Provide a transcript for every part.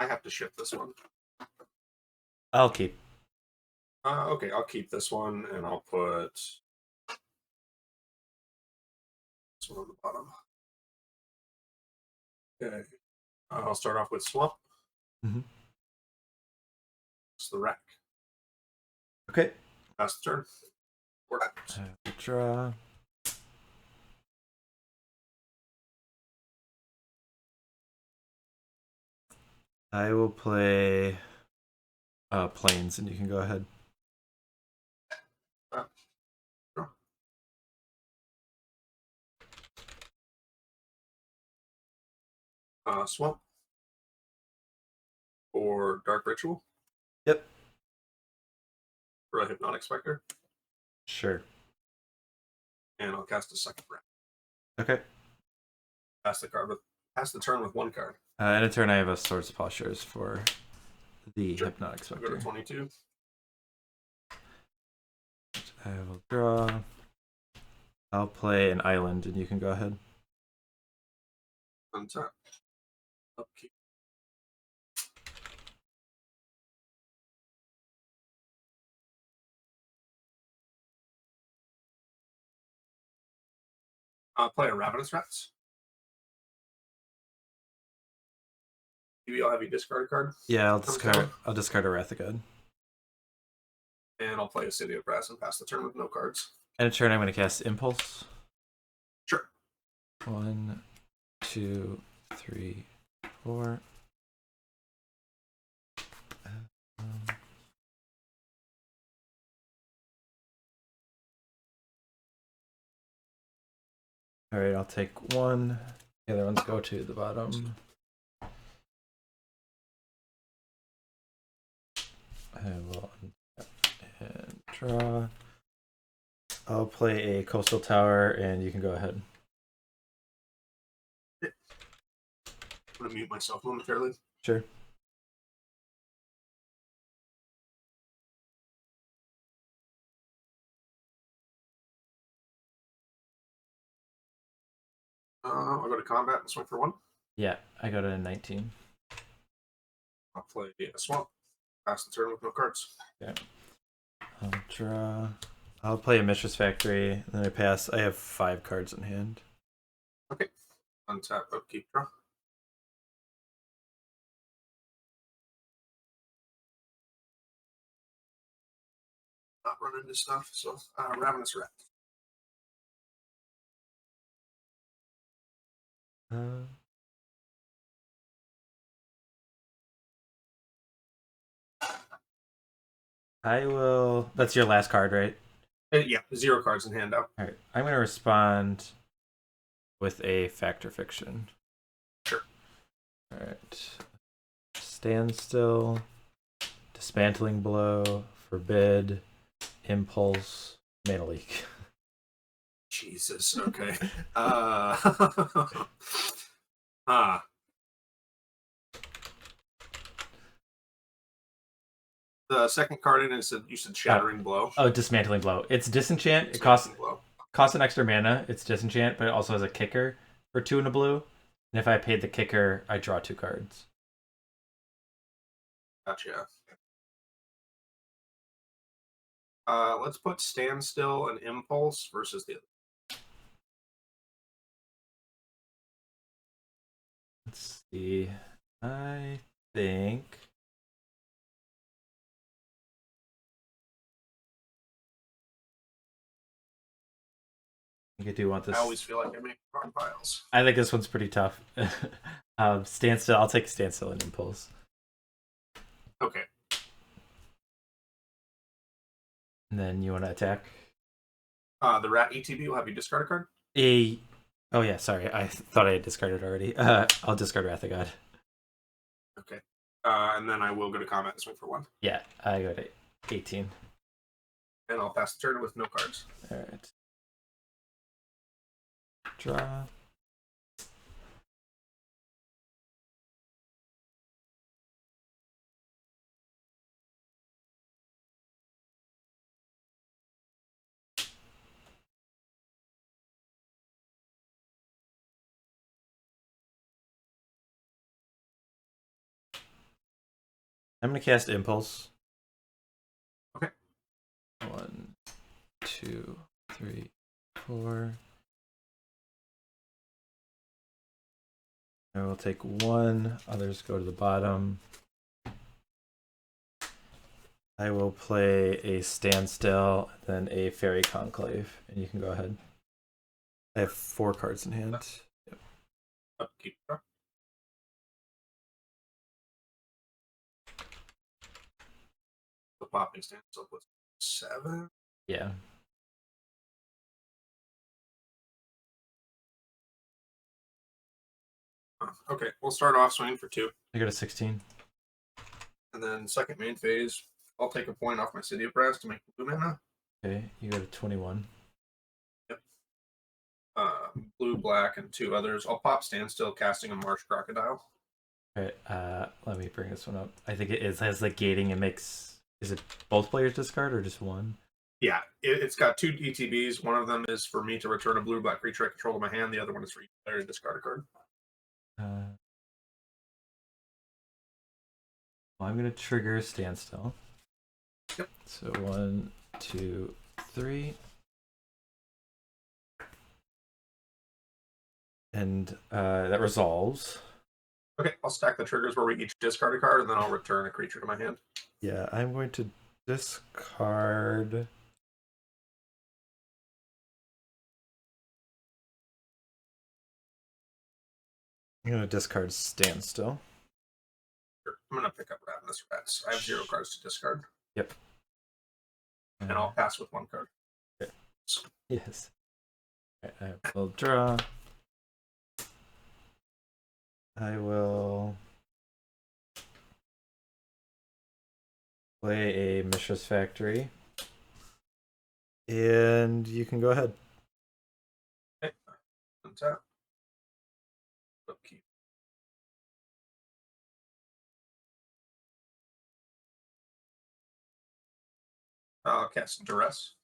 I have to ship this one. I'll keep. Okay, I'll keep this one, and I'll put this one on the bottom. Okay. I'll start off with Swamp. Mm-hmm. It's the Wreck. Okay. Pass the turn. 4 times. Draw. I will play Plains, and you can go ahead. Swamp. For Dark Ritual. Yep. For a Hypnotic Spectre. Sure. And I'll cast a second round. Okay. Pass the turn with 1 card. In a turn, I have a Swords of Plowshares for the Sure. Hypnotic Spectre. Go to 22. I will draw. I'll play an island, and you can go ahead. Untap. Upkeep. I'll play a Ravenous Rats. Maybe I'll have you discard a card. Yeah, I'll discard a Wrath of God. And I'll play a City of Brass and pass the turn with no cards. In a turn, I'm going to cast Impulse. Sure. 1, 2, 3, 4. All right, I'll take 1. The other ones go to the bottom. I will and draw. I'll play a Coastal Tower, and you can go ahead. I'm going to mute myself momentarily. Sure. I'll go to combat and swing for 1. Yeah, I go to 19. I'll play a Swamp. Pass the turn with no cards. Okay. I'll draw. I'll play a Mishra's Factory, and then I pass. I have 5 cards in hand. Okay. Untap, upkeep, draw. Not run into stuff, so Ravenous Rat. I will. That's your last card, right? Yeah, 0 cards in hand out. All right. I'm going to respond with a Factor Fiction. Sure. All right. Standstill, Dismantling Blow, Forbid, Impulse, Mana Leak. Jesus. Okay. The second card in it you said Shattering Blow. Oh, Dismantling Blow. It's Disenchant. It costs an extra mana. It's Disenchant, but it also has a kicker for 2 and a blue. And if I paid the kicker, I draw 2 cards. Gotcha. Let's put Standstill and Impulse versus the other. Let's see. I think I do want this. I always feel like I make wrong piles. I think this one's pretty tough. Standstill. I'll take Standstill and Impulse. Okay. And then you want to attack? The Rat ETB will have you discard a card? Oh yeah, sorry. I thought I had discarded already. I'll discard Wrath of God. Okay. And then I will go to combat and swing for 1. Yeah, I go to 18. And I'll pass the turn with no cards. All right. Draw. I'm gonna cast Impulse. Okay. 1, 2, 3, 4. I will take 1. Others go to the bottom. I will play a Standstill, then a Faerie Conclave, and you can go ahead. I have 4 cards in hand. Yep. Upkeep. The popping Standstill was 7. Yeah. Okay, we'll start off swinging for 2. I got a 16. And then second main phase, I'll take a point off my City of Brass to make blue mana. Okay, you got a 21. Yep. Blue, black, and 2 others. I'll pop Standstill, casting a Marsh Crocodile. Alright, let me bring this one up. I think it has like gating. It makes... Is it both players discard or just one? Yeah, it's got 2 ETBs. One of them is for me to return a blue-black creature I control to my hand. The other one is for each player to discard a card. Well, I'm going to trigger Standstill. Yep. So 1, 2, 3. And that resolves. Okay, I'll stack the triggers where we each discard a card, and then I'll return a creature to my hand. Yeah, I'm going to discard... I'm going to discard Standstill. Sure. I'm going to pick up Ravenous Rats. I have 0 cards to discard. Yep. And I'll pass with 1 card. Okay. Yes. I will draw. I will play a Mishra's Factory. And you can go ahead. Okay. Untap. Upkeep. I'll cast Duress.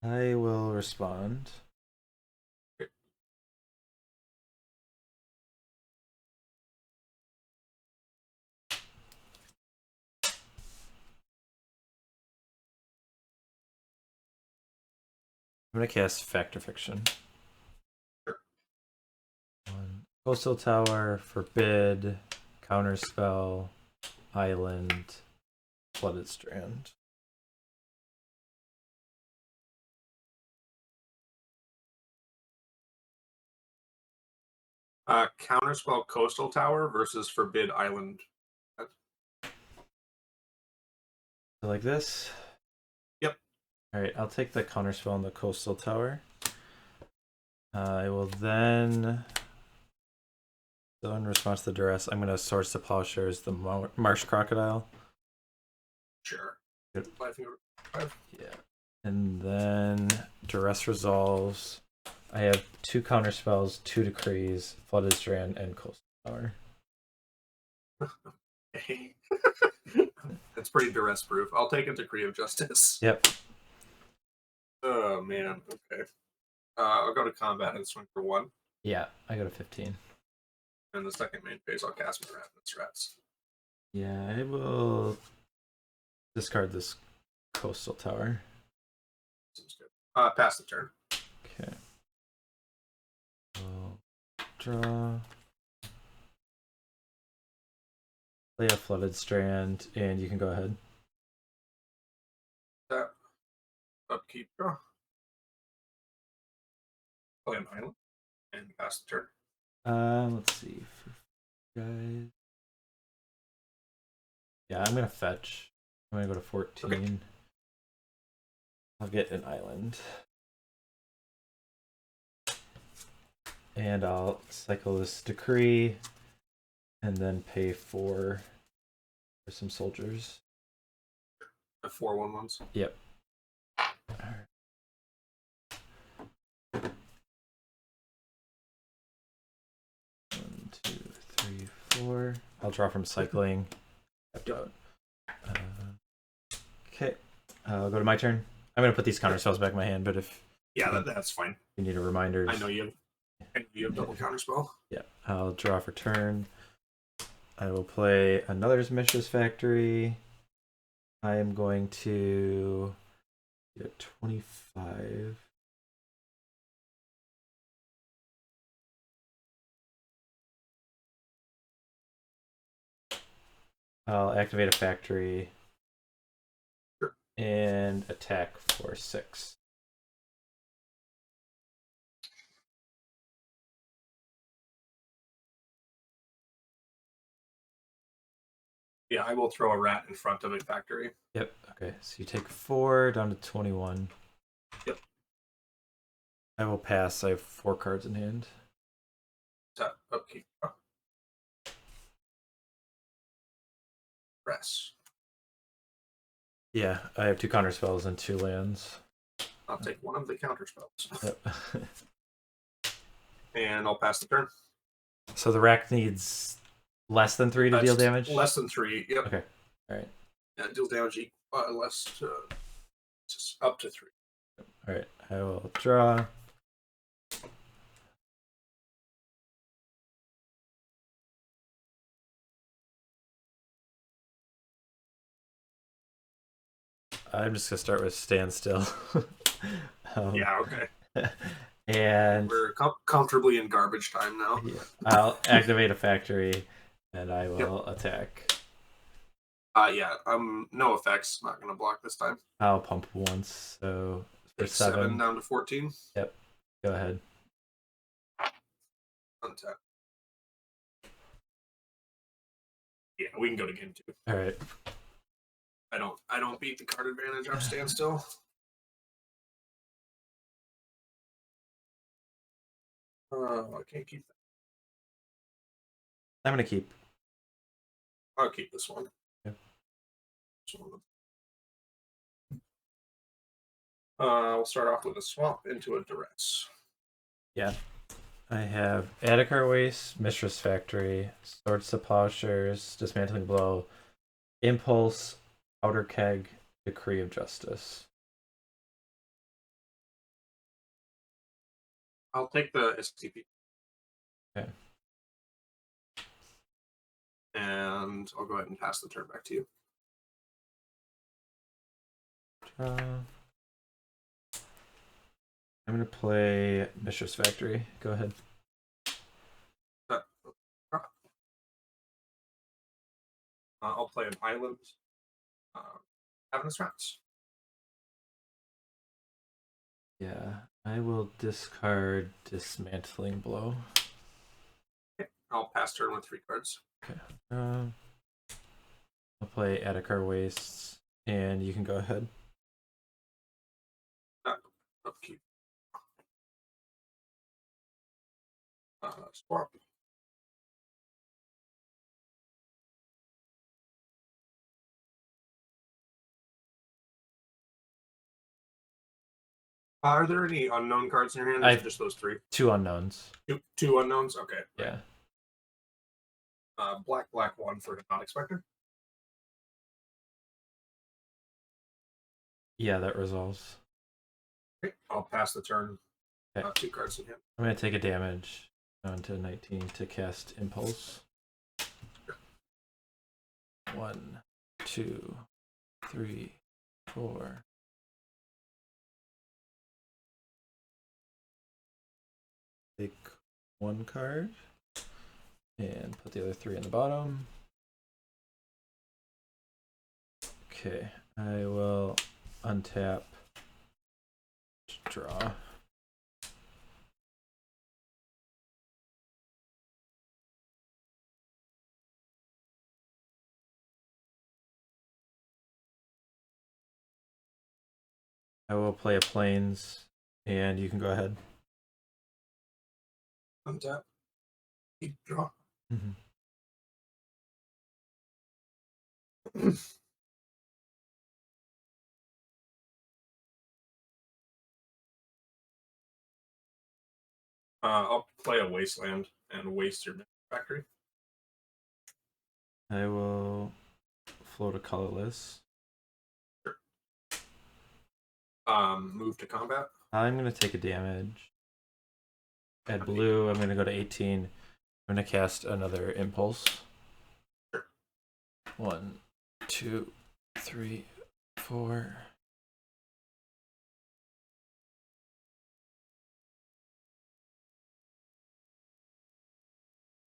I will respond. Okay. I'm going to cast Factor Fiction. Sure. Coastal Tower, Forbid, Counterspell, Island, Flooded Strand. Counterspell Coastal Tower versus Forbid Island. Like this? Yep. Alright, I'll take the Counterspell on the Coastal Tower. I will then... So in response to the Duress, I'm going to source the Plowshares, the Marsh Crocodile. Sure. Good. 5. Yeah. And then Duress resolves. I have 2 Counterspells, 2 Decrees, Flooded Strand, and Coastal Tower. That's pretty duress proof. I'll take a Decree of Justice. Yep. Oh, man. Okay. I'll go to combat and swing for 1. Yeah, I got a 15. And the second main phase, I'll cast my Ravenous Rats. Yeah, I will discard this Coastal Tower. Seems good. Pass the turn. Okay. I'll draw. Play a Flooded Strand, and you can go ahead. Tap. Upkeep. Draw. Play an island. And pass the turn. Let's see. For guys. Yeah, I'm gonna fetch. I'm gonna go to 14. Okay. I'll get an island. And I'll cycle this Decree and then pay 4 for some soldiers. The 4/1/1s? Yep. Alright. 1, 2, 3, 4. I'll draw from cycling. Yep. Okay. I'll go to my turn. I'm going to put these counter spells back in my hand, but if yeah, that's fine. you need a reminder. I know you And you have double counterspell. Yeah, I'll draw for turn. I will play another Mishra's Factory. I am going to get 25. I'll activate a factory. Sure. And attack for 6. Yeah, I will throw a rat in front of a factory. Yep. Okay. So you take 4 down to 21. Yep. I will pass. I have 4 cards in hand. Upkeep. Press. Yeah, I have 2 counter spells and 2 lands. I'll take one of the counter spells. Yep. And I'll pass the turn. So the rack needs less than 3 to deal damage? Less than 3, yep. Okay. Alright. Yeah, deals damage up to 3. Alright, I will draw. I'm just gonna start with Standstill. Yeah, okay. And we're comfortably in garbage time now. Yeah, I'll activate a factory, and I will attack. Yeah, no effects. Not gonna block this time. I'll pump once, so for 7 down to 14. Yep, go ahead. Untap. Yeah, we can go to game 2. All right. I don't beat the card advantage of Standstill. I can't keep that. I'm gonna keep. I'll keep this one. Yep. We'll start off with a swap into a duress. Yeah. I have Adarkar Wastes, Mishra's Factory, Swords to Plowshares, Dismantling Blow, Impulse, Powder Keg, Decree of Justice. I'll take the STP. Okay. And I'll go ahead and pass the turn back to you. I'm going to play Mishra's Factory. Go ahead. I'll play an island. Having a rats. Yeah, I will discard Dismantling Blow. Okay. I'll pass turn with 3 cards. Okay. I'll play Adarkar Wastes, and you can go ahead. Upkeep. Swap. Are there any unknown cards in your hand? Or is it just those 3? 2 unknowns. Two unknowns? Okay. Yeah. Black 1 for Hypnotic Spectre. Yeah, that resolves. Okay. I'll pass the turn. Okay. 2 cards in hand. I'm going to take a damage down to 19 to cast Impulse. 1, 2, 3, 4. Take 1 card and put the other 3 in the bottom. Okay, I will untap, draw. I will play a Plains, and you can go ahead. Untap. Keep draw. Mm-hmm. I'll play a Wasteland and waste your factory. I will float a colorless. Sure. Move to combat. I'm going to take a damage. add blue. I'm going to go to 18. I'm going to cast another impulse. Sure. 1, 2, 3, 4.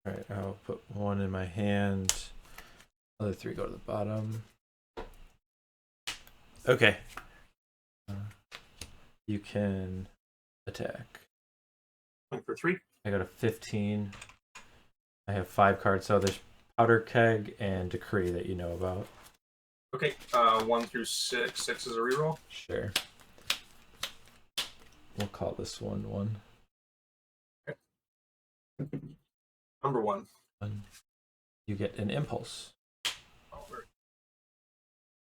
All right, I'll put 1 in my hand. Other 3 go to the bottom. Okay. You can attack. Going for 3. I got a 15. I have 5 cards, so there's Powder Keg and Decree that you know about. Okay, 1 through 6. 6 is a reroll. Sure. We'll call this one 1. Okay. Number 1. You get an impulse.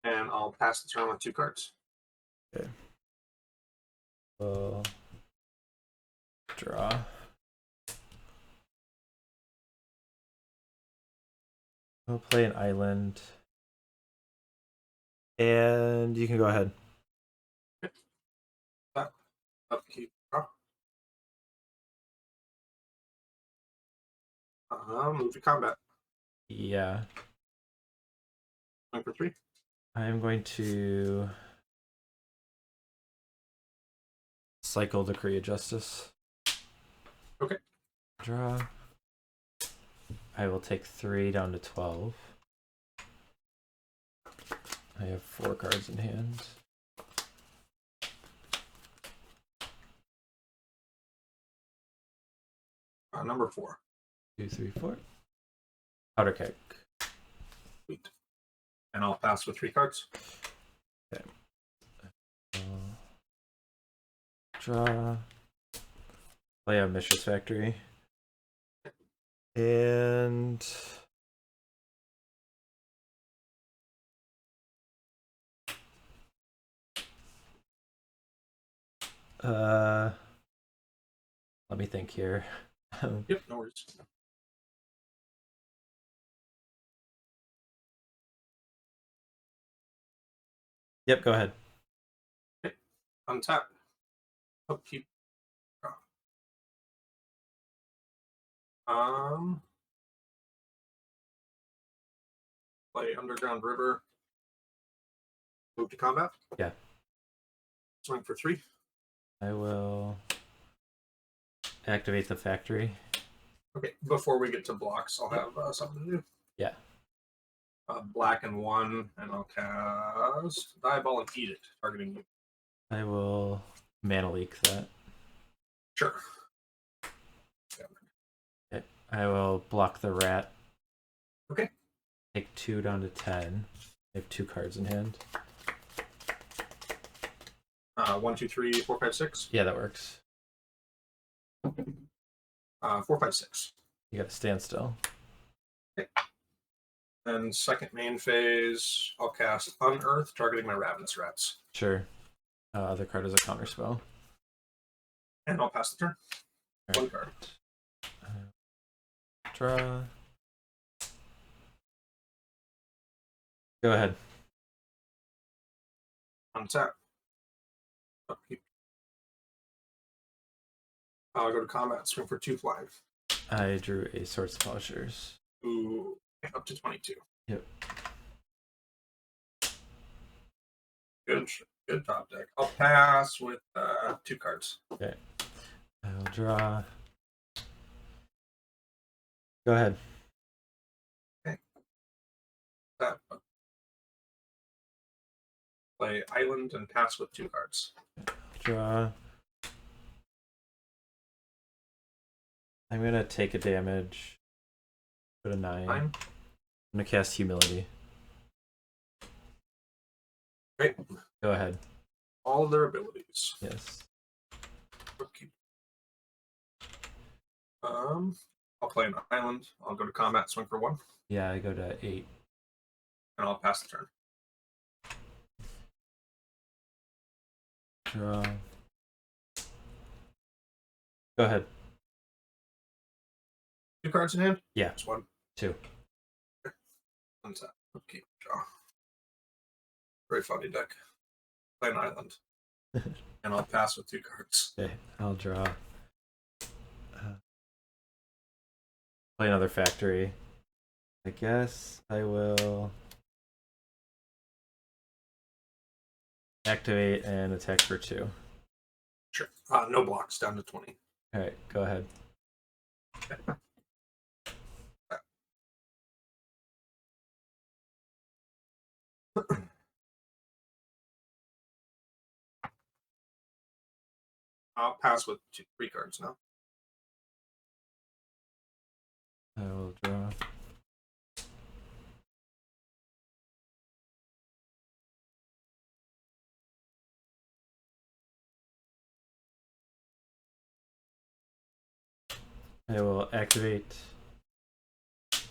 And I'll pass the turn with 2 cards. Okay. We'll draw. We'll play an island. And you can go ahead. Upkeep. Move to combat. Yeah. Going for 3. I am going to cycle Decree of Justice. Okay. Draw. I will take 3 down to 12. I have 4 cards in hand. Number 4. 2, 3, 4. Powder Keg. Sweet. And I'll pass with 3 cards. Okay. Draw. Play a Mishra's Factory. And let me think here. Yep, no worries. Yep, go ahead. Okay. Untap. Upkeep. Play Underground River. Move to combat. Yeah. Swing for 3. I will activate the factory. Okay, before we get to blocks, I'll have something to do. Yeah. Black and 1, and I'll cast Diabolic Edict, targeting you. I will mana leak that. Sure. Okay. I will block the rat. Okay. Take 2 down to 10. I have 2 cards in hand. 1, 2, 3, 4, 5, 6. Yeah, that works. 4, 5, 6. You got a standstill. Okay. And second main phase, I'll cast Unearth, targeting my Ravenous Rats. Sure. Other card is a counterspell. And I'll pass the turn. Right. 1 card. Draw. Go ahead. Untap. Upkeep. I'll go to combat, swing for 2 flying. I drew a Swords to Plowshares. Ooh, up to 22. Yep. Good top deck. I'll pass with 2 cards. Okay. I'll draw. Go ahead. Okay. Play Island and pass with 2 cards. Draw. I'm gonna take a damage. Put a 9. 9. I'm gonna cast Humility. Great. Go ahead. All of their abilities. Yes. Okay. I'll play an island. I'll go to combat, swing for 1, Yeah, I go to 8. and I'll pass the turn. Draw. Go ahead. 2 cards in hand? Yeah. Just 1. 2. Untap. Okay, draw. Very funny deck. Play an island. And I'll pass with 2 cards. Okay, I'll draw. play another factory. I guess I will activate and attack for 2. Sure. No blocks, down to 20. All right, go ahead. I'll pass with 3 cards now. I will draw. I will activate.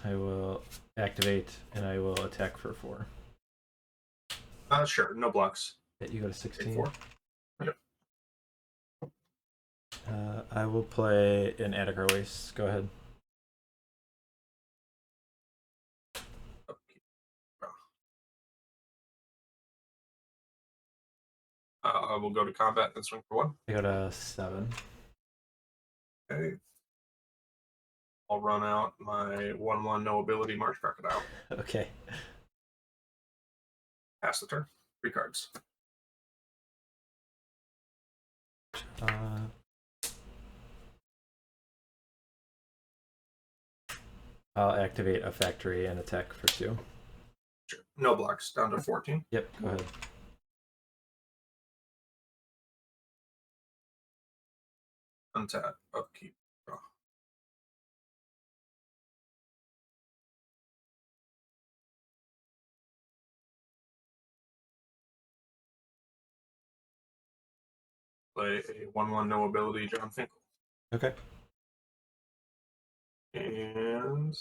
I will activate, and I will attack for 4. Sure. No blocks. Yeah, you go to 16. 4. Yep. I will play an Adarkar Wastes. Go ahead. I will go to combat and swing for 1. I go to 7. Okay. I'll run out my 1/1 no ability Marsh Crocodile. Okay. Pass the turn. 3 cards. I'll activate a factory and attack for 2. Sure. No blocks, down to 14. Yep, go ahead. Untap, upkeep, draw. Play a 1/1 no ability John Finkel. Okay. And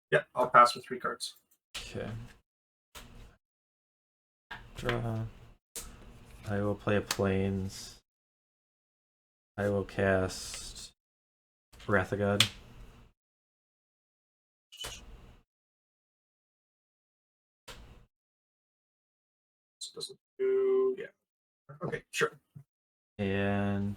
yeah, I'll pass with 3 cards. Okay. Draw. I will play a Plains. I will cast Wrath of God. This doesn't do, yeah. Okay, sure. And